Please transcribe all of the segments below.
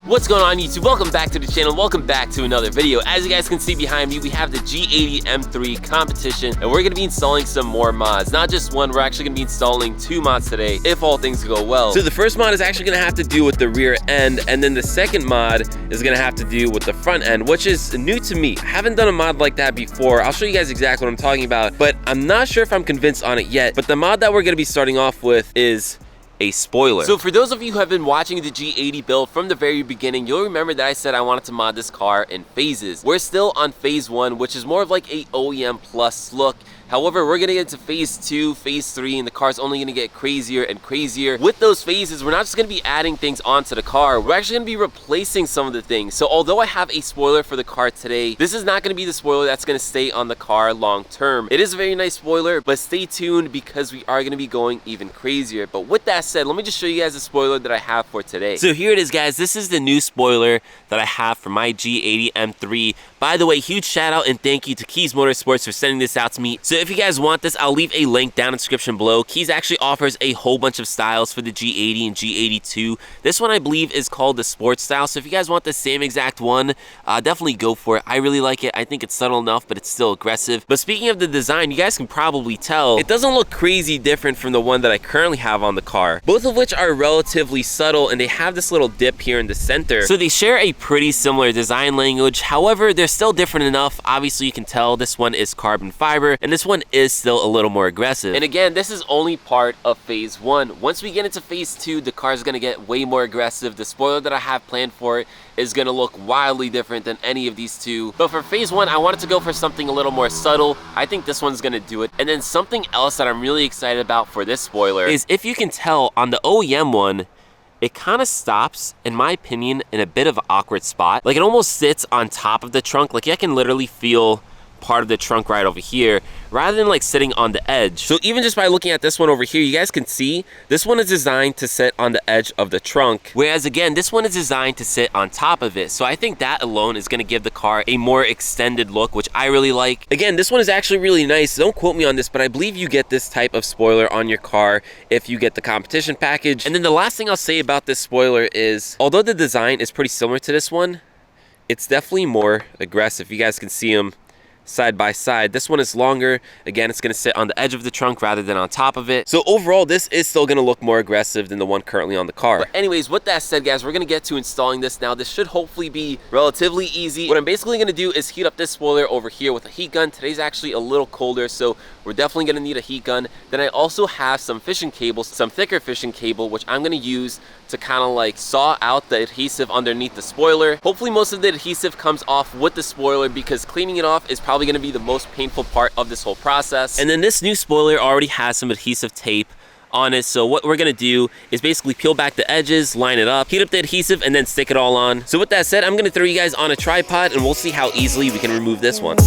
What's going on YouTube? Welcome back to the channel. Welcome back to another video. As you guys can see behind me, we have the G80 M3 competition, and we're going to be installing some more mods. Not just one, we're actually going to be installing 2 mods today, if all things go well. So the first mod is actually going to have to do with the rear end, and then the second mod is going to have to do with the front end, which is new to me. I haven't done a mod like that before. I'll show you guys exactly what I'm talking about, but I'm not sure if I'm convinced on it yet. But the mod that we're going to be starting off with is a spoiler. So for those of you who have been watching the G80 build from the very beginning, you'll remember that I said I wanted to mod this car in phases. We're still on phase 1, which is more of like a OEM plus look. However, we're gonna get into phase 2, phase 3, and the car's only gonna get crazier and crazier. With those phases, we're not just gonna be adding things onto the car, we're actually gonna be replacing some of the things. So although I have a spoiler for the car today, this is not gonna be the spoiler that's gonna stay on the car long term. It is a very nice spoiler, but stay tuned because we are gonna be going even crazier. But with that said, let me just show you guys the spoiler that I have for today. So here it is, guys. This is the new spoiler that I have for my G80 M3. By the way, huge shout out and thank you to Keys Motorsports for sending this out to me. So if you guys want this, I'll leave a link down in the description below. Keys actually offers a whole bunch of styles for the G80 and G82. This one I believe is called the sports style. So if you guys want the same exact one, definitely go for it. I really like it. I think it's subtle enough, but it's still aggressive. But speaking of the design, you guys can probably tell it doesn't look crazy different from the one that I currently have on the car. Both of which are relatively subtle, and they have this little dip here in the center. So they share a pretty similar design language. However, they're still different enough. Obviously, you can tell this one is carbon fiber, and this one is still a little more aggressive. And again, this is only part of phase 1. Once we get into phase 2, the car is going to get way more aggressive. The spoiler that I have planned for it is going to look wildly different than any of these two. But for phase 1, I wanted to go for something a little more subtle. I think this one's going to do it. And then something else that I'm really excited about for this spoiler is, if you can tell, on the OEM one, it kind of stops, in my opinion, in a bit of an awkward spot. Like, it almost sits on top of the trunk. Like, I can literally feel part of the trunk right over here, rather than like sitting on the edge. So even just by looking at this one over here, you guys can see this one is designed to sit on the edge of the trunk, whereas again, this one is designed to sit on top of it. So I think that alone is going to give the car a more extended look, which I really like. Again, this one is actually really nice. Don't quote me on this, but I believe you get this type of spoiler on your car if you get the competition package. And then the last thing I'll say about this spoiler is, although the design is pretty similar to this one, it's definitely more aggressive. You guys can see them side by side. This one is longer. Again, it's going to sit on the edge of the trunk rather than on top of it. So overall, this is still going to look more aggressive than the one currently on the car. But anyways, with that said, guys, we're going to get to installing this now. This should hopefully be relatively easy. What I'm basically going to do is heat up this spoiler over here with a heat gun. Today's actually a little colder, so we're definitely going to need a heat gun. Then I also have some fishing cables, some thicker fishing cable, which I'm going to use to kind of like saw out the adhesive underneath the spoiler. Hopefully most of the adhesive comes off with the spoiler, because cleaning it off is probably going to be the most painful part of this whole process. And then this new spoiler already has some adhesive tape on it, so what we're going to do is basically peel back the edges, line it up, heat up the adhesive, and then stick it all on. So with that said, I'm going to throw you guys on a tripod and we'll see how easily we can remove this one.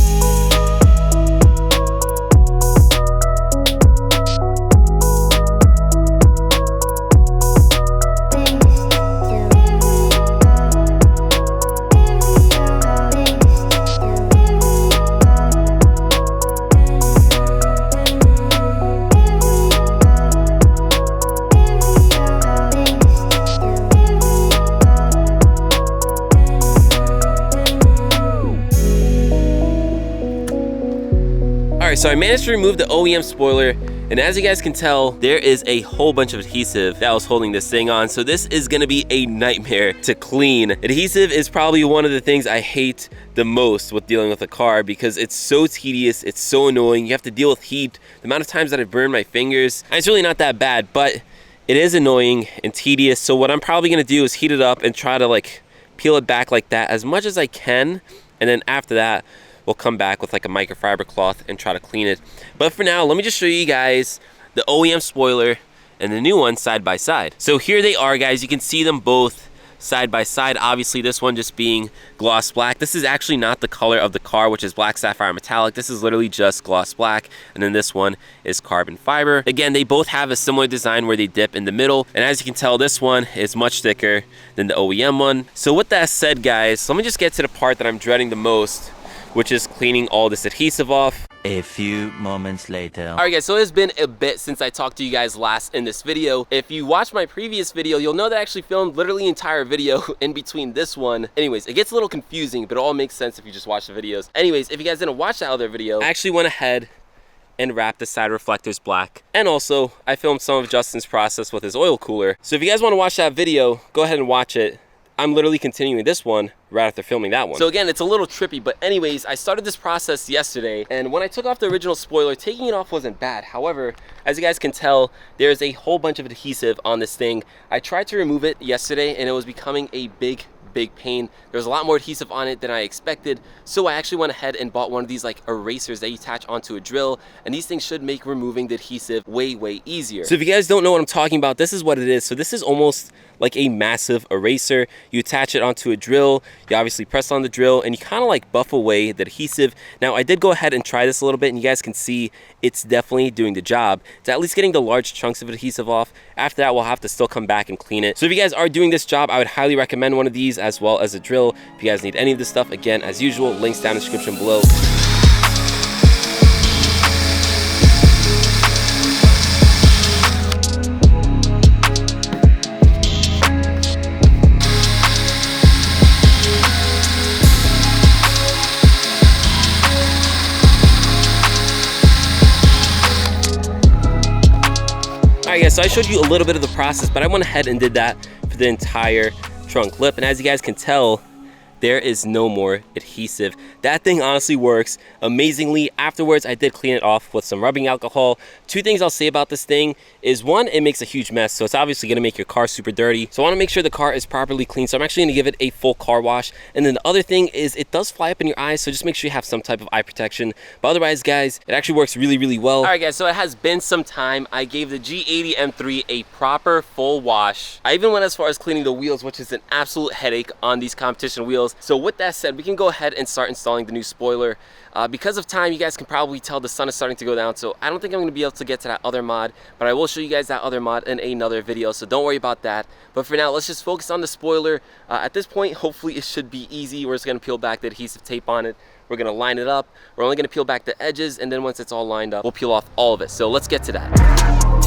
So I managed to remove the OEM spoiler, and as you guys can tell, there is a whole bunch of adhesive that was holding this thing on. So this is gonna be a nightmare to clean. Adhesive is probably one of the things I hate the most with dealing with a car, because it's so tedious, it's so annoying. You have to deal with heat. The amount of times that I've burned my fingers, and it's really not that bad, but it is annoying and tedious. So what I'm probably gonna do is heat it up and try to like peel it back like that as much as I can, and then after that, we'll come back with like a microfiber cloth and try to clean it. But for now, let me just show you guys the OEM spoiler and the new one side by side. So here they are, guys. You can see them both side by side. Obviously, this one just being gloss black. This is actually not the color of the car, which is black sapphire metallic. This is literally just gloss black. And then this one is carbon fiber. Again, they both have a similar design where they dip in the middle. And as you can tell, this one is much thicker than the OEM one. So with that said, guys, let me just get to the part that I'm dreading the most, which is cleaning all this adhesive off. A few moments later. Alright guys, so it's been a bit since I talked to you guys last in this video. If you watched my previous video, you'll know that I actually filmed literally the entire video in between this one. Anyways, it gets a little confusing, but it all makes sense if you just watch the videos. Anyways, if you guys didn't watch that other video, I actually went ahead and wrapped the side reflectors black. And also, I filmed some of Justin's process with his oil cooler. So if you guys want to watch that video, go ahead and watch it. I'm literally continuing this one right after filming that one. So again, it's a little trippy, but anyways, I started this process yesterday, and when I took off the original spoiler, taking it off wasn't bad. However, as you guys can tell, there's a whole bunch of adhesive on this thing. I tried to remove it yesterday, and it was becoming a big pain. There's a lot more adhesive on it than I expected, so I actually went ahead and bought one of these like erasers that you attach onto a drill, and these things should make removing the adhesive way easier. So if you guys don't know what I'm talking about, this is what it is. So this is almost like a massive eraser. You attach it onto a drill, you obviously press on the drill, and you kind of like buff away the adhesive. Now I did go ahead and try this a little bit, and you guys can see it's definitely doing the job. It's at least getting the large chunks of adhesive off. After that, we'll have to still come back and clean it. So if you guys are doing this job, I would highly recommend one of these, as well as a drill. If you guys need any of this stuff, again, as usual, links down in the description below. Alright guys, so I showed you a little bit of the process, but I went ahead and did that for the entire trunk lip, and as you guys can tell, there is no more adhesive. That thing honestly works amazingly. Afterwards, I did clean it off with some rubbing alcohol. Two things I'll say about this thing is, one, it makes a huge mess, so it's obviously gonna make your car super dirty. So I wanna make sure the car is properly clean, so I'm actually gonna give it a full car wash. And then the other thing is, it does fly up in your eyes, so just make sure you have some type of eye protection. But otherwise, guys, it actually works really well. All right, guys, so it has been some time. I gave the G80 M3 a proper full wash. I even went as far as cleaning the wheels, which is an absolute headache on these competition wheels. So with that said, we can go ahead and start installing the new spoiler. Because of time, you guys can probably tell the sun is starting to go down, so I don't think I'm going to be able to get to that other mod, but I will show you guys that other mod in another video, so don't worry about that. But for now, let's just focus on the spoiler. At this point, hopefully it should be easy. We're just going to peel back the adhesive tape on it. We're going to line it up. We're only going to peel back the edges, and then once it's all lined up, we'll peel off all of it. So let's get to that.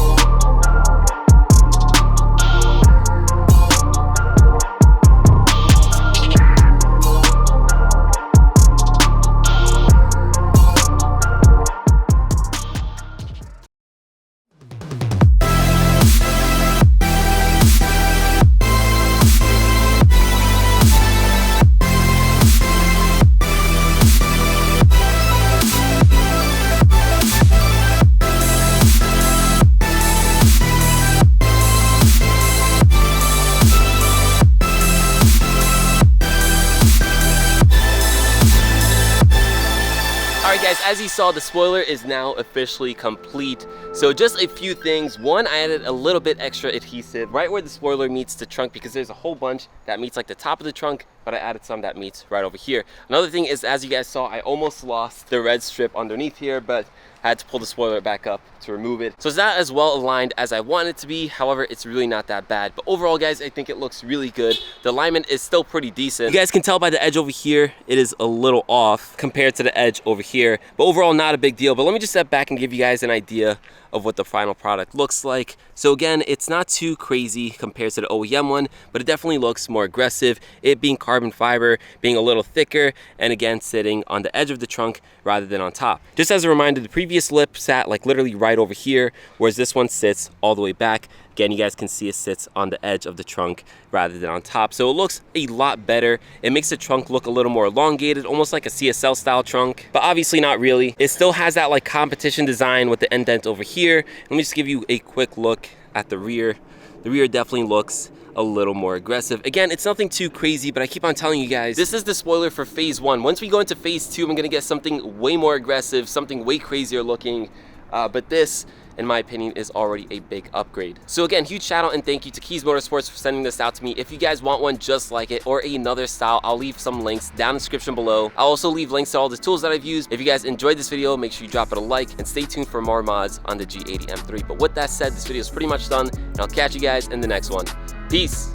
Guys, as you saw, the spoiler is now officially complete. So just a few things. One, I added a little bit extra adhesive right where the spoiler meets the trunk, because there's a whole bunch that meets like the top of the trunk, but I added some that meets right over here. Another thing is, as you guys saw, I almost lost the red strip underneath here, but I had to pull the spoiler back up to remove it. So it's not as well aligned as I want it to be. However, it's really not that bad. But overall, guys, I think it looks really good. The alignment is still pretty decent. You guys can tell by the edge over here, it is a little off compared to the edge over here. But overall, not a big deal. But let me just step back and give you guys an idea of what the final product looks like. So again, it's not too crazy compared to the OEM one, but it definitely looks more aggressive. It being carbon fiber, being a little thicker, and again, sitting on the edge of the trunk rather than on top. Just as a reminder, the previous lip sat like literally right over here, whereas this one sits all the way back. Again, you guys can see it sits on the edge of the trunk rather than on top. So it looks a lot better. It makes the trunk look a little more elongated, almost like a CSL style trunk, but obviously not really. It still has that like competition design with the indent over here. Let me just give you a quick look at the rear. The rear definitely looks a little more aggressive. Again, it's nothing too crazy, but I keep on telling you guys, this is the spoiler for phase 1. Once we go into phase 2, I'm gonna get something way more aggressive, something way crazier looking, but this, in my opinion, is already a big upgrade. So again, huge shout out and thank you to Keys Motorsports for sending this out to me. If you guys want one just like it or another style, I'll leave some links down in the description below. I'll also leave links to all the tools that I've used. If you guys enjoyed this video, make sure you drop it a like and stay tuned for more mods on the G80 M3. But with that said, this video is pretty much done, and I'll catch you guys in the next one. Peace.